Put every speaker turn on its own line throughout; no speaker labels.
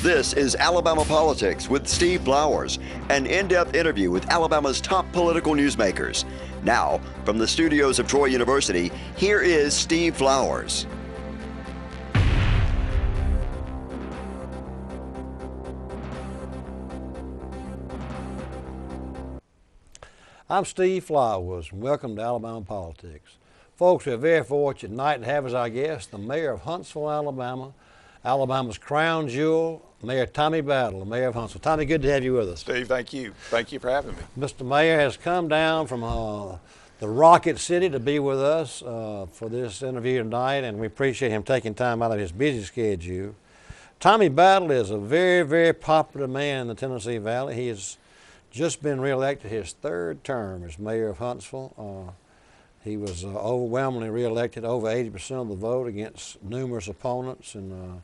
This is Alabama Politics with Steve Flowers, an in-depth interview with Alabama's top political newsmakers. Now, from the studios of Troy University, here is Steve Flowers.
I'm Steve Flowers, and welcome to Alabama Politics. Folks, we're very fortunate tonight to have as our guest the mayor of Huntsville, Alabama, Alabama's crown jewel, Mayor Tommy Battle, the mayor of Huntsville. Tommy, good to have you with us.
Steve, thank you. Thank you for having me.
Mr. Mayor has come down from the Rocket City to be with us for this interview tonight, and we appreciate him taking time out of his busy schedule. Tommy Battle is a very, very popular man in the Tennessee Valley. He has just been reelected his third term as mayor of Huntsville. He was overwhelmingly reelected, over 80% of the vote against numerous opponents, and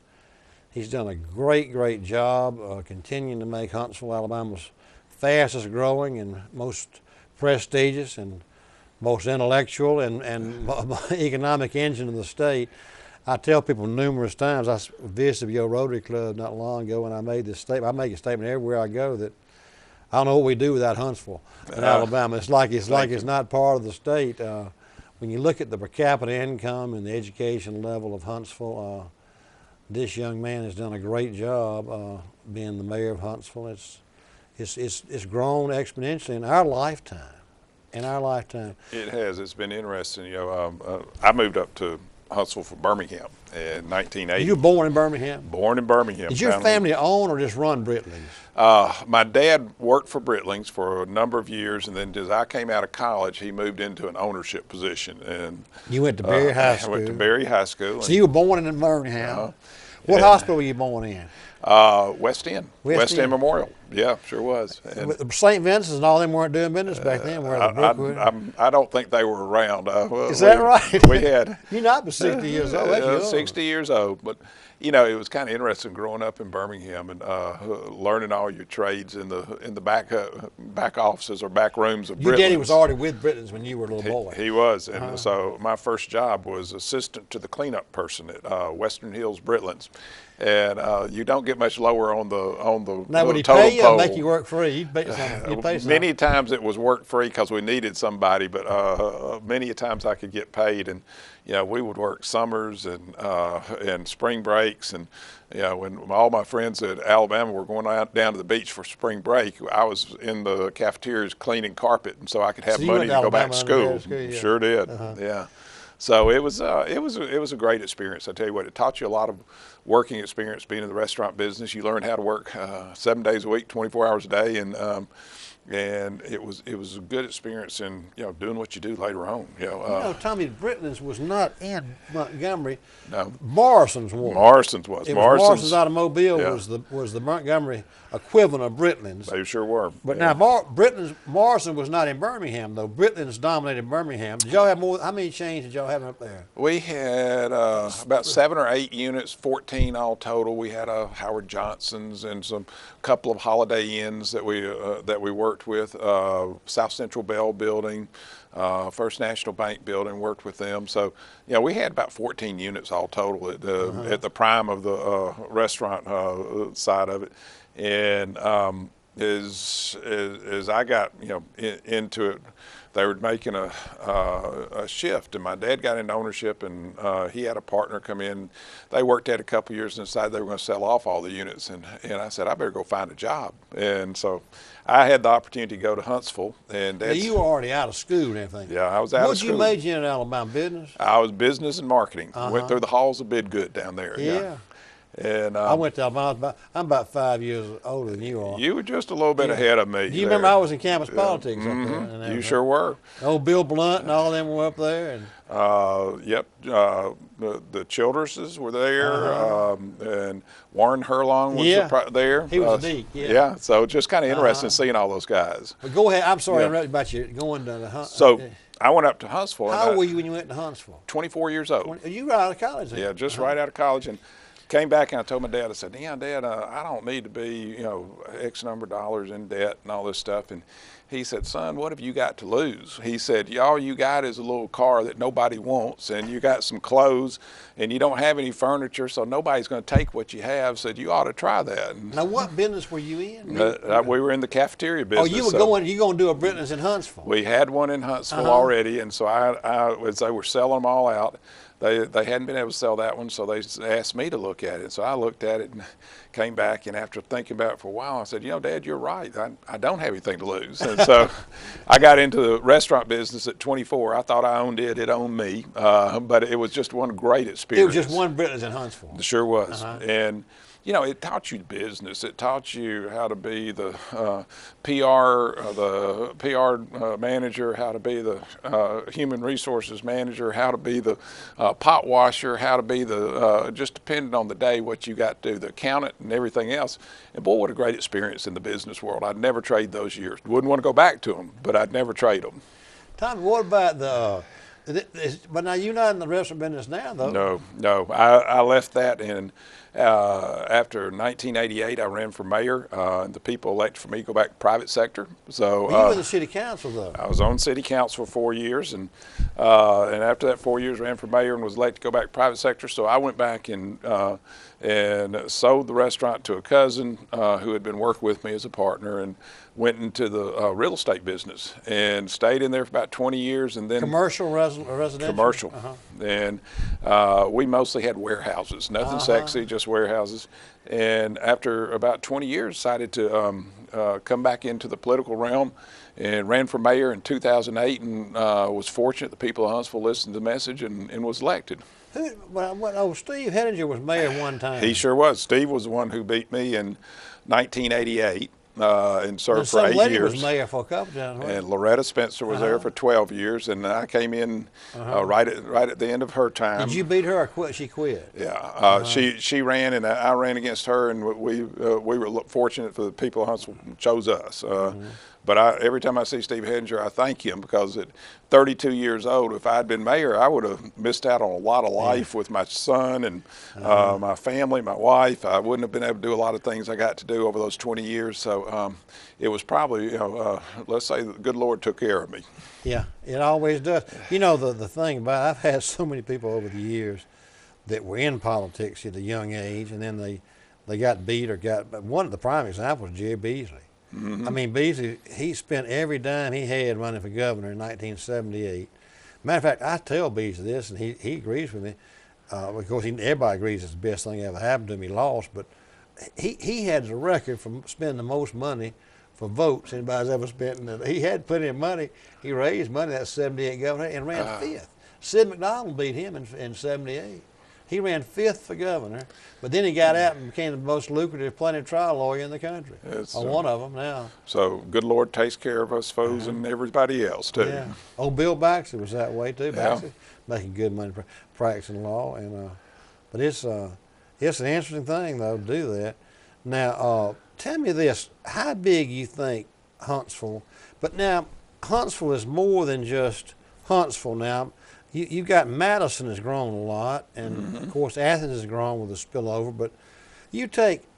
he's done a great, great job continuing to make Huntsville, Alabama's fastest growing and most prestigious and most intellectual and economic engine of the state. I tell people numerous times, I visited your Rotary Club not long ago, and I made this statement. I make a statement everywhere I go that I don't know what we do without Huntsville in Alabama. It's like it's not part of the state. When you look at the per capita income and the education level of Huntsville, this young man has done a great job being the mayor of Huntsville. It's grown exponentially in our lifetime. In our lifetime,
it has. It's been interesting. You know, I moved up to Huntsville from Birmingham in 1980.
You were born in Birmingham?
Born in Birmingham.
Did your family own or just run Brittlings?
My dad worked for Brittlings for a number of years, and then as I came out of college, he moved into an ownership position. And
you went to Berry High School?
I went to Berry High School.
So you were born in Birmingham. What hospital were you born in?
West End. West End Memorial. Yeah, sure was.
St. Vincent's and all them weren't doing business back then, were they?
I don't think they were around.
Is that right?
We had.
You're not but 60 years old.
60 yeyears old. But, you know, it was kind of interesting growing up in Birmingham and learning all your trades in the back offices or back rooms of Brittlings.
Your daddy was already with Brittlings when you were a little boy.
He was. And so my first job was assistant to the cleanup person at Western Hills Brittlings. And you don't get much lower on the
now, would he
total
pay you
pole.
Or make you work free? You'd pay something.
Many times it was work free because we needed somebody, but many times I could get paid. And you know, we would work summers and spring breaks, and you know, when all my friends at Alabama were going down to the beach for spring break, I was in the cafeterias cleaning carpet, and so I could have money to go back to school.
Yeah.
Sure did. Yeah. So it was a great experience. I tell you what, it taught you a lot of working experience being in the restaurant business. You learn how to work 7 days a week, 24 hours a day, and it was a good experience in doing what you do later on.
Tommy, Brittlings was not in Montgomery.
No,
Morrison's was.
Morrison's was.
Morrison's Automobile was the Montgomery equivalent of Brittlings.
They sure were.
But now Morrison was not in Birmingham though. Brittlings dominated Birmingham. Did y'all have more? How many chains did y'all have up there?
We had about 7 or 8 units, 14 all total. We had a Howard Johnson's and some couple of Holiday Inns that we worked with. South Central Bell Building, First National Bank Building, worked with them. So we had about 14 units all total at the prime of the restaurant side of it. And as I got into it, they were making a shift, and my dad got into ownership, and he had a partner come in. They worked at it a couple of years and decided they were going to sell off all the units, and I said I better go find a job. And so I had the opportunity to go to Huntsville. And
now you were already out of school and everything.
Yeah, I was out of school.
What did you major in Alabama? Business?
I was business and marketing. Went through the halls of Bidgood down there.
Yeah.
And
I went to Alabama. I'm about 5 years older than you are.
You were just a little bit ahead of me.
Do you remember I was in campus politics up there? And
you sure were.
Old Bill Blunt and all them were up there. And
yep. The Childerses were there, and Warren Herlong was there.
He was a deek.
Yeah. So just kind of interesting seeing all those guys.
But go ahead. I'm sorry about you going to the
So I went up to Huntsville.
How old were you when you went to Huntsville?
24 years old.
You were out of college then?
Yeah, just right out of college. And came back and I told my dad, I said, yeah, Dad, I don't need to be, X number of dollars in debt and all this stuff. And he said, son, what have you got to lose? He said, all you got is a little car that nobody wants, and you got some clothes, and you don't have any furniture, so nobody's going to take what you have. Said, you ought to try that. And
now, what business were you in?
we were in the cafeteria business.
Oh, you were going to do a business in Huntsville?
We had one in Huntsville already, and so as they were selling them all out, they hadn't been able to sell that one, so they asked me to look at it. So I looked at it and came back, and after thinking about it for a while, I said, Dad, you're right. I don't have anything to lose. And so I got into the restaurant business at 24. I thought I owned it. It owned me. But it was just one great experience.
It was just one business in Huntsville.
It sure was. And it taught you business. It taught you how to be the PR manager, how to be the human resources manager, how to be the pot washer, how to be the just depending on the day what you got to do, the accountant and everything else. And boy, what a great experience in the business world. I'd never trade those years. Wouldn't want to go back to them, but I'd never trade them.
Tommy, what about but now you're not in the restaurant business now, though.
No. I left that in after 1988. I ran for mayor, and the people elected for me to go back to private sector. So
you were in the city council, though.
I was on city council for 4 years, and after that 4 years, ran for mayor and was elected to go back to private sector. So I went back and sold the restaurant to a cousin who had been working with me as a partner, and went into the real estate business and stayed in there for about 20 years. And then
commercial, residential?
Commercial. And we mostly had warehouses, nothing sexy, just warehouses. And after about 20 years, decided to come back into the political realm and ran for mayor in 2008, and was fortunate the people of Huntsville listened to the message and was elected.
Steve Hettinger was mayor one time.
He sure was. Steve was the one who beat me in 1988. And served for 8 years.
Lady was mayor for a couple times.
And Loretta Spencer was there for 12 years, and I came in right at the end of her time.
Did you beat her or quit? She quit.
Yeah, she ran, and I ran against her, and we were fortunate for the people of Huntsville chose us. But every time I see Steve Hettinger, I thank him, because at 32 years old, if I'd been mayor, I would have missed out on a lot of life with my son and my family, my wife. I wouldn't have been able to do a lot of things I got to do over those 20 years. So it was probably, let's say the good Lord took care of me.
Yeah, it always does. The thing about it, I've had so many people over the years that were in politics at a young age, and then they got beat but one of the prime examples was Jerry Beasley. I mean, Beasley, he spent every dime he had running for governor in 1978. Matter of fact, I tell Beasley this, and he agrees with me. Of course, everybody agrees it's the best thing that ever happened to him. He lost, but he had the record for spending the most money for votes anybody's ever spent. He had plenty of money. He raised money that 78 governor and ran fifth. Sid McDonald beat him in 78. He ran fifth for governor, but then he got out and became the most lucrative plaintiff trial lawyer in the country. One of them now.
So good Lord takes care of us foes and everybody else too.
Yeah. Oh, Bill Baxter was that way too. Baxter making good money practicing law, and but it's an interesting thing though to do that. Now, tell me this: how big you think Huntsville? But now Huntsville is more than just Huntsville now. You got Madison has grown a lot, and of course Athens has grown with the spillover. But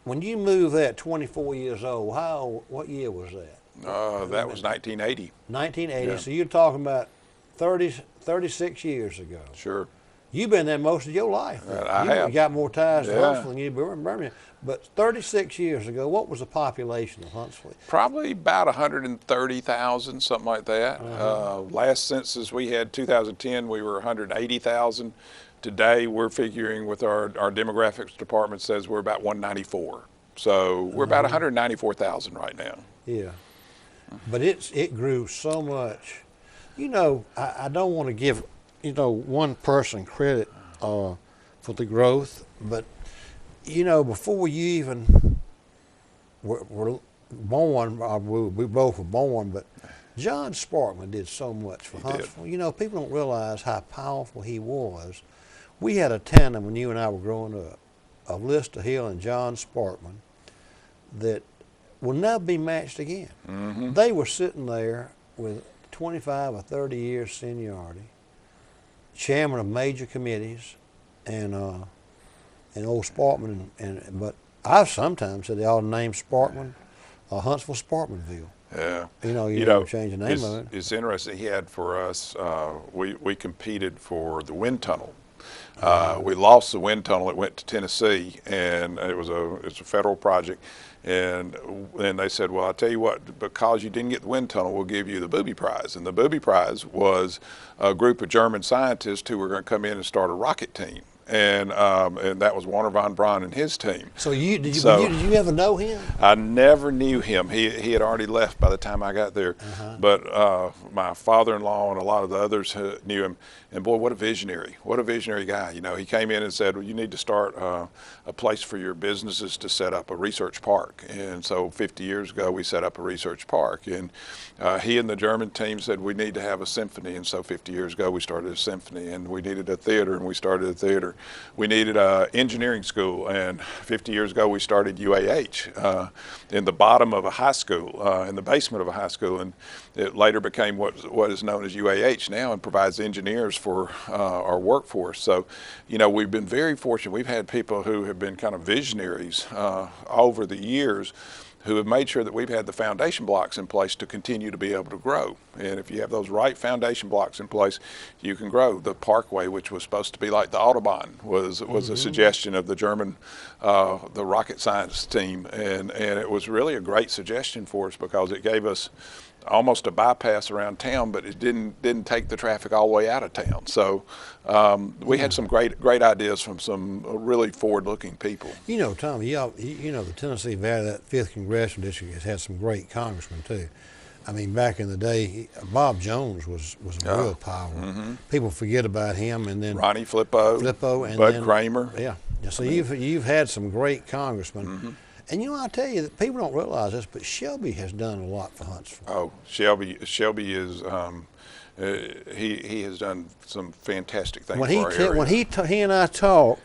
when you moved there at 24 years old, what year was that?
That was 1980.
1980. Yeah. So you're talking about 36 years ago.
Sure.
You've been there most of your life.
I have.
You got more ties to Huntsville than you do in Birmingham. But 36 years ago, what was the population of Huntsville?
Probably about 130,000, something like that. Last census we had, 2010, we were 180,000. Today, we're figuring with our demographics department says we're about 194. So we're about 194,000 right now. Yeah.
But it grew so much. I don't want to give one person credit for the growth, but before you even were born, we both were born, but John Sparkman did so much for Huntsville. People don't realize how powerful he was. We had a tandem when you and I were growing up, of Lister Hill and John Sparkman, that will never be matched again. They were sitting there with 25 or 30 years seniority, chairman of major committees, and and old Sparkman, but I've sometimes said they ought to name Sparkman Huntsville Sparkmanville.
Yeah.
You know, change the name of it.
It's interesting. He had for us, we competed for the wind tunnel. We lost the wind tunnel. It went to Tennessee, and it's a federal project. And they said, well, I'll tell you what, because you didn't get the wind tunnel, we'll give you the booby prize. And the booby prize was a group of German scientists who were going to come in and start a rocket team. And that was Warner von Braun and his team.
So did you ever know him?
I never knew him. He had already left by the time I got there. But my father-in-law and a lot of the others knew him. And boy, what a visionary! What a visionary guy! You know, he came in and said, well, "You need to start a place for your businesses to set up a research park." And so, 50 years ago, we set up a research park. And he and the German team said we need to have a symphony. And so, 50 years ago, we started a symphony. And we needed a theater, and we started a theater. We needed an engineering school, and 50 years ago, we started UAH in the bottom of a high school, in the basement of a high school, and it later became what is known as UAH now, and provides engineers for our workforce. So, you know, we've been very fortunate. We've had people who have been kind of visionaries over the years, who have made sure that we've had the foundation blocks in place to continue to be able to grow. And if you have those right foundation blocks in place, you can grow. The Parkway, which was supposed to be like the Autobahn, was a suggestion of the German, the rocket science team. And it was really a great suggestion for us because it gave us almost a bypass around town, but it didn't take the traffic all the way out of town. So we had some great ideas from some really forward-looking people.
You know, Tom, you know the Tennessee Valley, that 5th Congressional District, has had some great congressmen too. I mean, back in the day, Bob Jones was a real power. People forget about him, and then
Ronnie Flippo,
and
Bud Kramer.
Yeah. So you've had some great congressmen. And you know, I tell you that people don't realize this, but Shelby has done a lot for Huntsville.
Oh, Shelby is he has done some fantastic things for our area.
When he and I talk,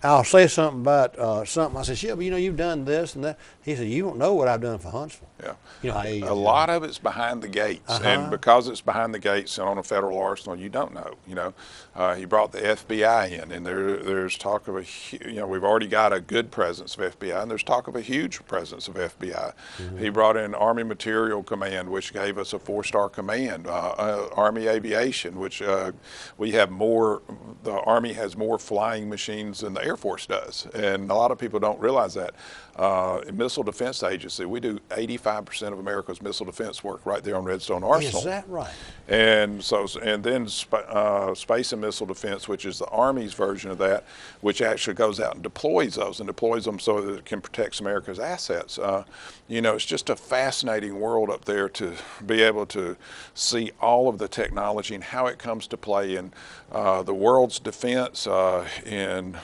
I'll say something about something. I said, Shelby, you know, you've done this and that. He said, you don't know what I've done for Huntsville.
Yeah.
You know,
a lot of it's behind the gates, and because it's behind the gates and on a federal arsenal, you don't know. You know, he brought the FBI in, and there's talk of we've already got a good presence of FBI, and there's talk of a huge presence of FBI. He brought in Army Material Command, which gave us a 4-star command. Army Aviation, which we have more. The Army has more flying machines than the Air Force does, and a lot of people don't realize that. Missile Defense Agency, we do 85% of America's missile defense work right there on Redstone Arsenal.
Is that right?
And then Space and Missile Defense, which is the Army's version of that, which actually goes out and deploys them so that it can protect America's assets. You know, it's just a fascinating world up there to be able to see all of the technology and how it comes to play in the world's defense, in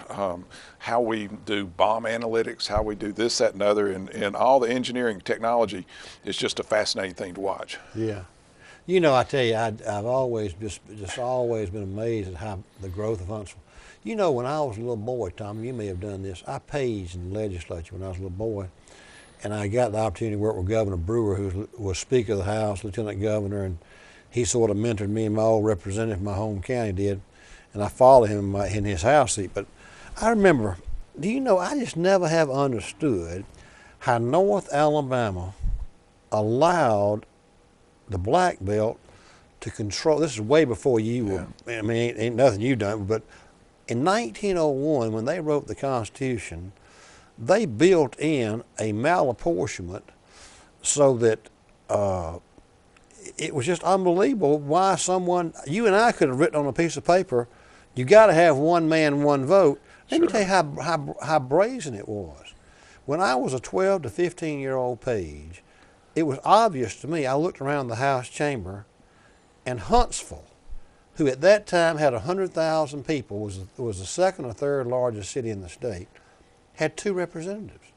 how we do bomb analytics, how we do this, that, and other, and all the engineering technology is just a fascinating thing to watch.
Yeah. You know, I tell you, I've always just always been amazed at how the growth of Huntsville. You know, when I was a little boy, Tom, you may have done this. I paged in the legislature when I was a little boy, and I got the opportunity to work with Governor Brewer, who was Speaker of the House, Lieutenant Governor, and he sort of mentored me and my old representative from my home county did, and I followed him in his House seat. But I remember, do you know, I just never have understood how North Alabama allowed the Black Belt to control. This is way before you were, I mean, ain't nothing you done, but in 1901, when they wrote the Constitution, they built in a malapportionment so that it was just unbelievable why someone, you and I could have written on a piece of paper, you got to have one man, one vote. Let me tell you how brazen it was. When I was a 12 to 15-year-old page, it was obvious to me. I looked around the House chamber, and Huntsville, who at that time had 100,000 people, was the second or third largest city in the state, had 2 representatives.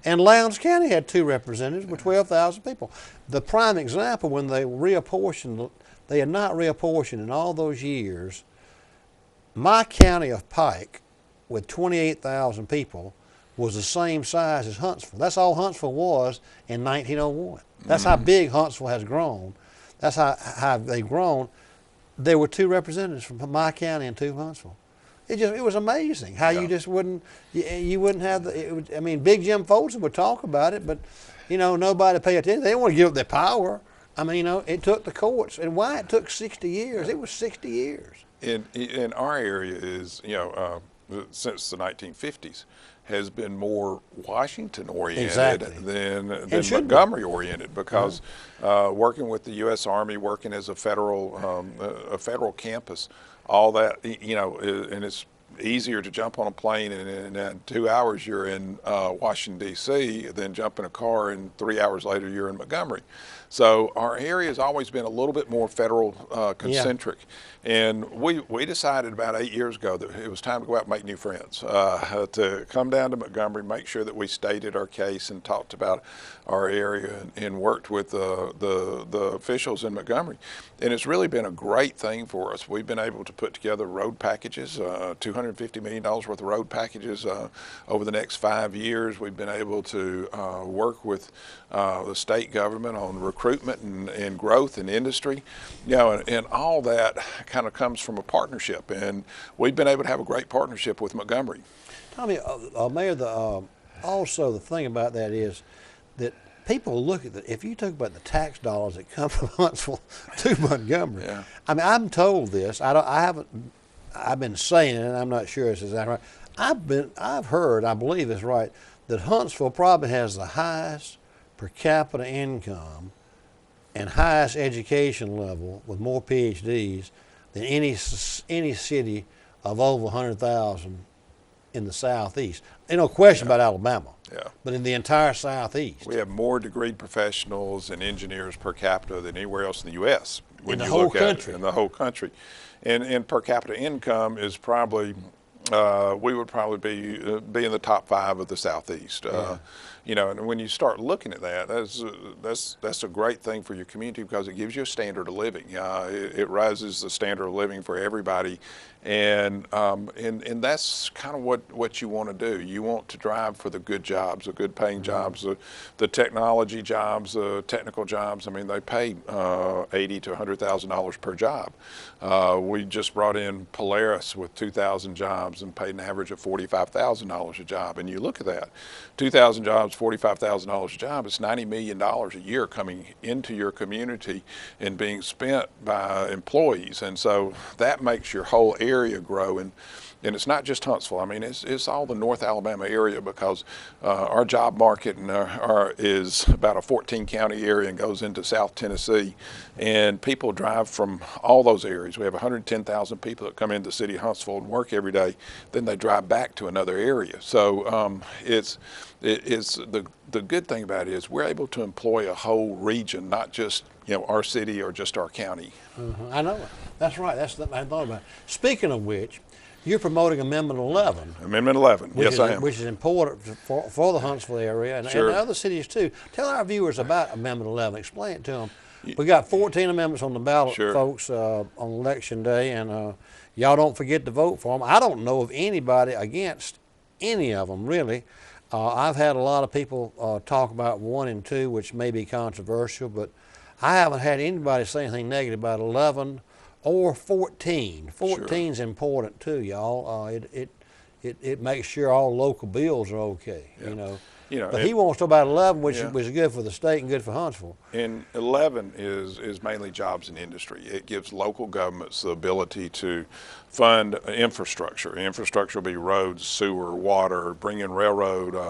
And Lowndes County had 2 representatives with 12,000 people. The prime example, when they reapportioned, they had not reapportioned in all those years. My county of Pike, with 28,000 people, was the same size as Huntsville. That's all Huntsville was in 1901. That's how big Huntsville has grown. That's how they've grown. There were 2 representatives from my county and 2 from Huntsville. it was amazing how
Yeah.
you just you wouldn't have I mean, Big Jim Folsom would talk about it, but nobody paid attention. They didn't want to give up their power. I mean, it took the courts, and why it took 60 years? It was 60 years.
In our area is, since the 1950s, has been more Washington oriented
Exactly.
than
should be.
Montgomery oriented, because working with the U.S. Army, working as a federal campus, all that, and it's easier to jump on a plane and in 2 hours you're in Washington, D.C. than jump in a car and 3 hours later you're in Montgomery. So our area has always been a little bit more federal concentric. And we decided about 8 years ago that it was time to go out and make new friends, to come down to Montgomery, make sure that we stated our case and talked about our area and worked with the officials in Montgomery. And it's really been a great thing for us. We've been able to put together road packages, $250 million worth of road packages over the next 5 years. We've been able to work with the state government on recruitment and growth and industry, and all that kind of comes from a partnership. And we've been able to have a great partnership with Montgomery.
Tommy, Mayor, also the thing about that is that people look at if you talk about the tax dollars that come from Huntsville to Montgomery.
Yeah.
I mean, I'm told this. I've been saying it, and I'm not sure this is that right. I've heard, I believe it's right, that Huntsville probably has the highest per capita income and highest education level with more PhDs than any city of over 100,000 in the Southeast. Ain't no question about Alabama.
Yeah.
But in the entire Southeast.
We have more degreed professionals and engineers per capita than anywhere else in the U.S.
In the whole country.
In the whole country. And per capita income is probably, we would probably be in the top 5 of the Southeast. And when you start looking at that, that's a great thing for your community, because it gives you a standard of living. It raises the standard of living for everybody, and that's kind of what you want to do. You want to drive for the good jobs, the good paying jobs, the technology jobs, the technical jobs. I mean, they pay $80,000 to $100,000 per job. We just brought in Polaris with 2,000 jobs and paid an average of $45,000 a job. And you look at that, 2,000 jobs, $45,000 a job, it's $90 million a year coming into your community and being spent by employees. And so that makes your whole area grow. And it's not just Huntsville. I mean, it's all the North Alabama area, because our job market is about a 14-county area and goes into South Tennessee. And people drive from all those areas. We have 110,000 people that come into the city of Huntsville and work every day. Then they drive back to another area. So it's the good thing about it is we're able to employ a whole region, not just our city or just our county.
I know it. That's right. That's the I thought about it. Speaking of which, you're promoting Amendment 11.
Amendment 11, yes I am.
Which is important for the Huntsville area and other cities too. Tell our viewers about Amendment 11. Explain it to them. We got 14 amendments on the ballot, folks, on Election Day, and y'all don't forget to vote for them. I don't know of anybody against any of them, really. I've had a lot of people talk about 1 and 2, which may be controversial, but I haven't had anybody say anything negative about 11 or 14. 14's important too, y'all. It makes sure all local bills are okay, But he wants to talk about 11, which is good for the state and good for Huntsville.
And 11 is mainly jobs and industry. It gives local governments the ability to fund infrastructure. Infrastructure will be roads, sewer, water, bringing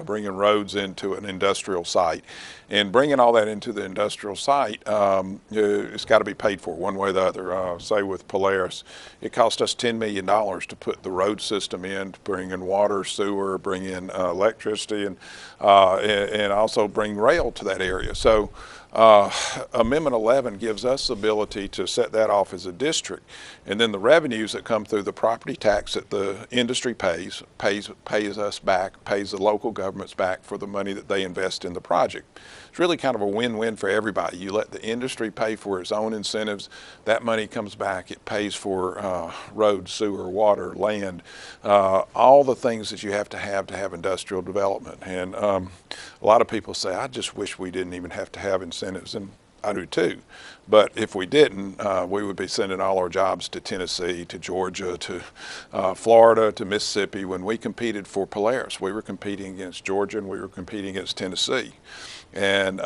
bringing roads into an industrial site. And bringing all that into the industrial site, it's got to be paid for one way or the other. Say with Polaris, it cost us $10 million to put the road system in, to bring in water, sewer, bring in electricity, and also bring rail to that area. So Amendment 11 gives us the ability to set that off as a district, and then the revenues that come through the property tax that the industry pays us back, pays the local governments back for the money that they invest in the project. It's really kind of a win-win for everybody. You let the industry pay for its own incentives, that money comes back, it pays for roads, sewer, water, land, all the things that you have to have industrial development. And a lot of people say, I just wish we didn't even have to have incentives. And I do too. But if we didn't, we would be sending all our jobs to Tennessee, to Georgia, to Florida, to Mississippi. When we competed for Polaris, we were competing against Georgia and we were competing against Tennessee. And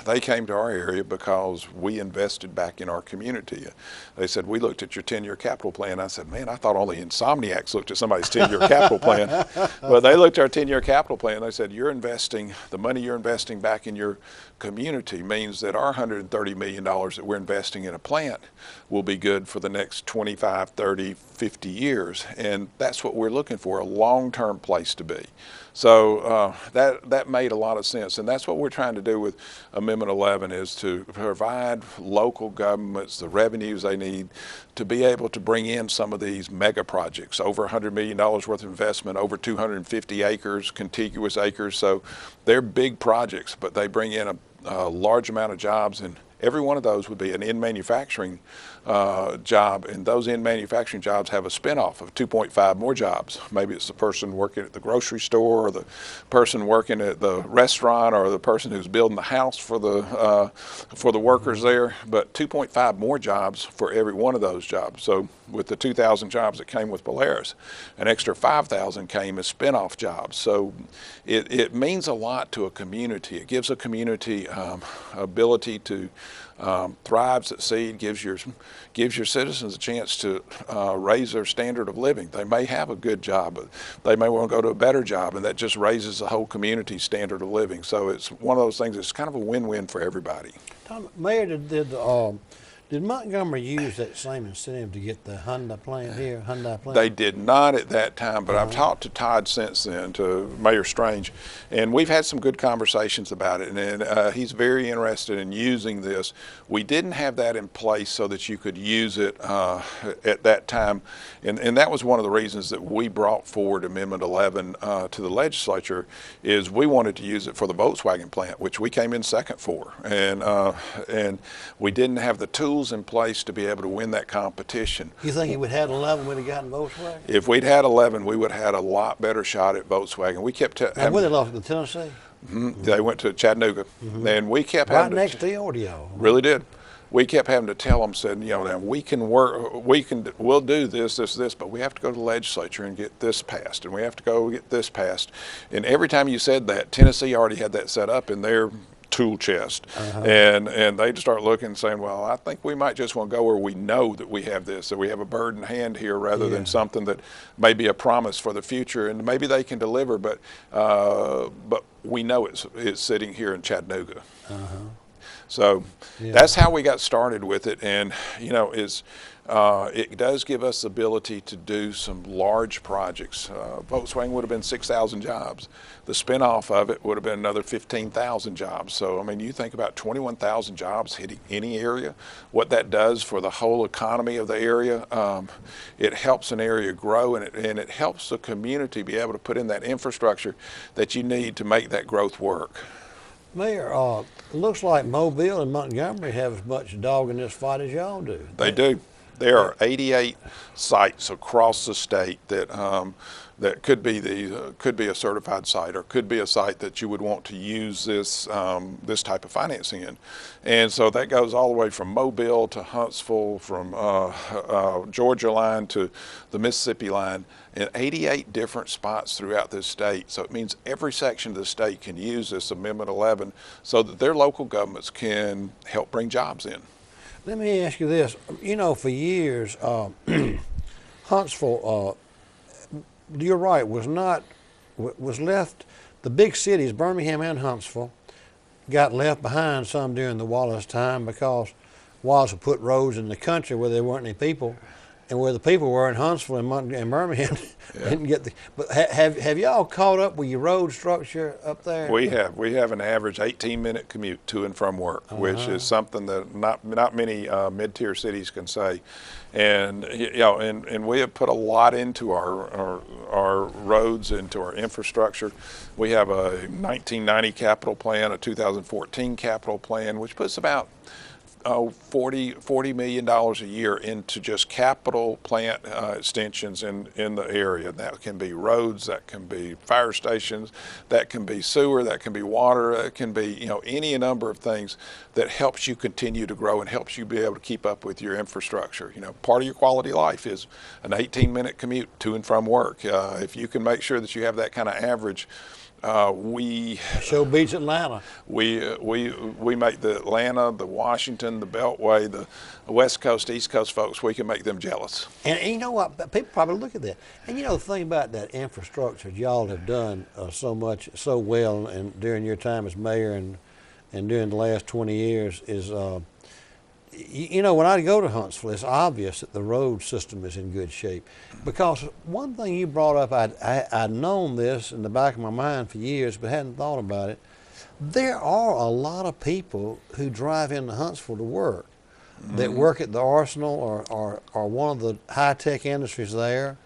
they came to our area because we invested back in our community. They said, we looked at your 10-year capital plan. I said, man, I thought only insomniacs looked at somebody's 10-year capital plan. But they looked at our 10-year capital plan. They said, you're investing, the money you're investing back in your community means that our $130 million that we're investing in a plant will be good for the next 25, 30, 50 years. And that's what we're looking for, a long-term place to be. So that made a lot of sense, and that's what we're trying to do with Amendment 11, is to provide local governments the revenues they need to be able to bring in some of these mega projects, over $100 million worth of investment, over 250 acres, contiguous acres. So they're big projects, but they bring in a large amount of jobs, and every one of those would be an in-manufacturing job, and those in-manufacturing jobs have a spinoff of 2.5 more jobs. Maybe it's the person working at the grocery store, or the person working at the restaurant, or the person who's building the house for the workers there, but 2.5 more jobs for every one of those jobs. So with the 2,000 jobs that came with Polaris, an extra 5,000 came as spinoff jobs. So it means a lot to a community. It gives a community ability to thrive, succeed, gives your citizens a chance to raise their standard of living. They may have a good job, but they may want to go to a better job, and that just raises the whole community's standard of living. So it's one of those things that's kind of a win-win for everybody.
Tom, Mayor, did Montgomery use that same incentive to get the Hyundai plant here,
They did not at that time, but I've talked to Todd since then, to Mayor Strange, and we've had some good conversations about it, and he's very interested in using this. We didn't have that in place so that you could use it at that time, and that was one of the reasons that we brought forward Amendment 11 to the legislature, is we wanted to use it for the Volkswagen plant, which we came in second for, and we didn't have the tools in place to be able to win that competition.
You think if we'd had 11, we'd have gotten Volkswagen?
If we'd had 11, we would have had a lot better shot at Volkswagen. We kept
and when they lost to Tennessee?
They went to Chattanooga, and we kept
right
having
next to y'all.
Really did. We kept having to tell them, said, you know, now we can work, we'll do this, but we have to go to the legislature and get this passed, and we have to go get this passed. And every time you said that, Tennessee already had that set up in their tool chest, and they'd start looking and saying, well, I think we might just want to go where we know that we have this, that we have a bird in hand here, rather than something that may be a promise for the future, and maybe they can deliver, but we know it's sitting here in Chattanooga. So that's how we got started with it, and you know, it does give us the ability to do some large projects. Volkswagen would have been 6,000 jobs. The spinoff of it would have been another 15,000 jobs. So I mean, you think about 21,000 jobs hitting any area, what that does for the whole economy of the area. It helps an area grow, and it helps the community be able to put in that infrastructure that you need to make that growth work.
Mayor, it looks like Mobile and Montgomery have as much dog in this fight as y'all do.
They do. There are 88 sites across the state that that could be a certified site, or could be a site that you would want to use this this type of financing in. And so that goes all the way from Mobile to Huntsville, from Georgia line to the Mississippi line, in 88 different spots throughout this state. So it means every section of the state can use this Amendment 11 so that their local governments can help bring jobs in.
Let me ask you this. You know, for years, Huntsville, you're right, was left, the big cities, Birmingham and Huntsville, got left behind some during the Wallace time, because Wallace would put roads in the country where there weren't any people, and where the people were in Huntsville and Birmingham didn't get the. But have y'all caught up with your road structure up there?
We have. We have an average 18-minute commute to and from work, which is something that not many mid-tier cities can say. And you know, and we have put a lot into our roads, into our infrastructure. We have a 1990 capital plan, a 2014 capital plan, which puts about $40 million a year into just capital plant extensions in the area. That can be roads, that can be fire stations, that can be sewer, that can be water, that can be any number of things that helps you continue to grow and helps you be able to keep up with your infrastructure. Part of your quality of life is an 18-minute commute to and from work. If you can make sure that you have that kind of average,
show beats Atlanta.
We make the Atlanta, the Washington, the Beltway, the West Coast, East Coast folks, we can make them jealous.
And you know what? People probably look at that. And the thing about that infrastructure y'all have done so much, so well, and during your time as mayor and during the last 20 years is, when I go to Huntsville, it's obvious that the road system is in good shape. Because one thing you brought up, I'd known this in the back of my mind for years, but hadn't thought about it. There are a lot of people who drive into Huntsville to work, that work at the Arsenal or one of the high-tech industries there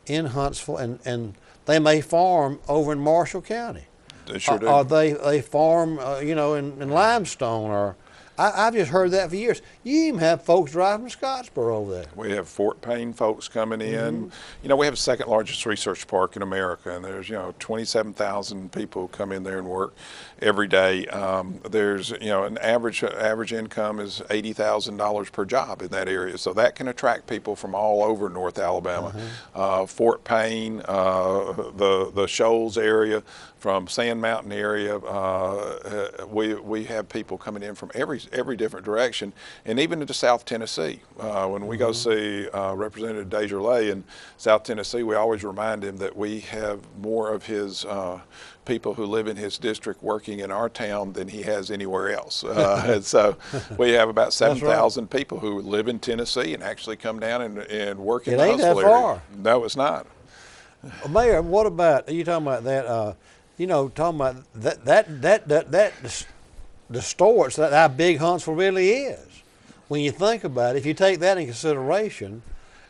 in Huntsville, and they may farm over in Marshall County.
They sure do.
Or they farm, in Limestone, or I've just heard that for years. You even have folks driving from Scottsboro over there.
We have Fort Payne folks coming in. We have the second largest research park in America, and there's 27,000 people who come in there and work every day. There's an average income is $80,000 per job in that area, so that can attract people from all over North Alabama. Fort Payne, the Shoals area, from Sand Mountain area, we have people coming in from every different direction, and even into South Tennessee. When we go see Representative Desjardins in South Tennessee, we always remind him that we have more of his people who live in his district working in our town than he has anywhere else. And so we have about 7,000 people who live in Tennessee and actually come down and work in the Huntsville area.
Far.
No, it's not.
Mayor, what about, you talking about that, talking about that distorts how big Huntsville really is. When you think about it, if you take that in consideration,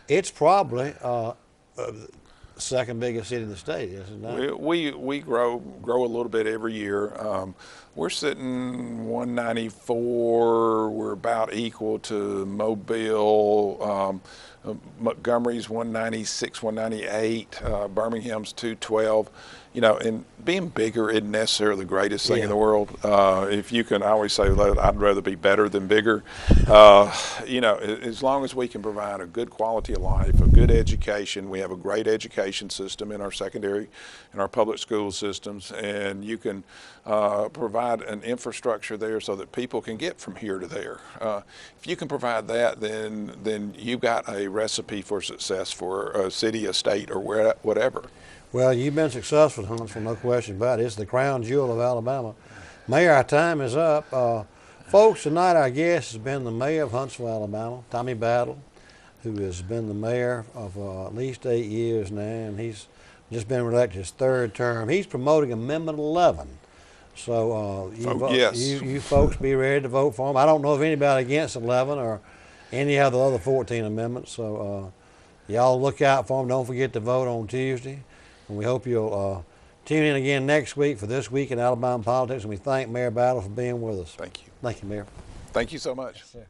it's probably second biggest city in the state, isn't it?
We grow a little bit every year. We're sitting 194. We're about equal to Mobile. Montgomery's 196, 198. Birmingham's 212. And being bigger isn't necessarily the greatest thing in the world. If you can, I always say I'd rather be better than bigger. As long as we can provide a good quality of life, a good education, we have a great education system in our secondary and our public school systems, and you can provide an infrastructure there so that people can get from here to there. If you can provide that, then you've got a recipe for success for a city, a state, or whatever.
Well, you've been successful in Huntsville, no question about it. It's the crown jewel of Alabama. Mayor, our time is up. Folks, tonight our guest has been the mayor of Huntsville, Alabama, Tommy Battle, who has been the mayor of at least 8 years now, and he's just been elected his third term. He's promoting Amendment 11. So you folks be ready to vote for him. I don't know if anybody against 11 or any of the other 14 amendments. So y'all look out for them. Don't forget to vote on Tuesday. And we hope you'll tune in again next week for This Week in Alabama Politics. And we thank Mayor Battle for being with us.
Thank you.
Thank you, Mayor.
Thank you so much.
Yes, sir.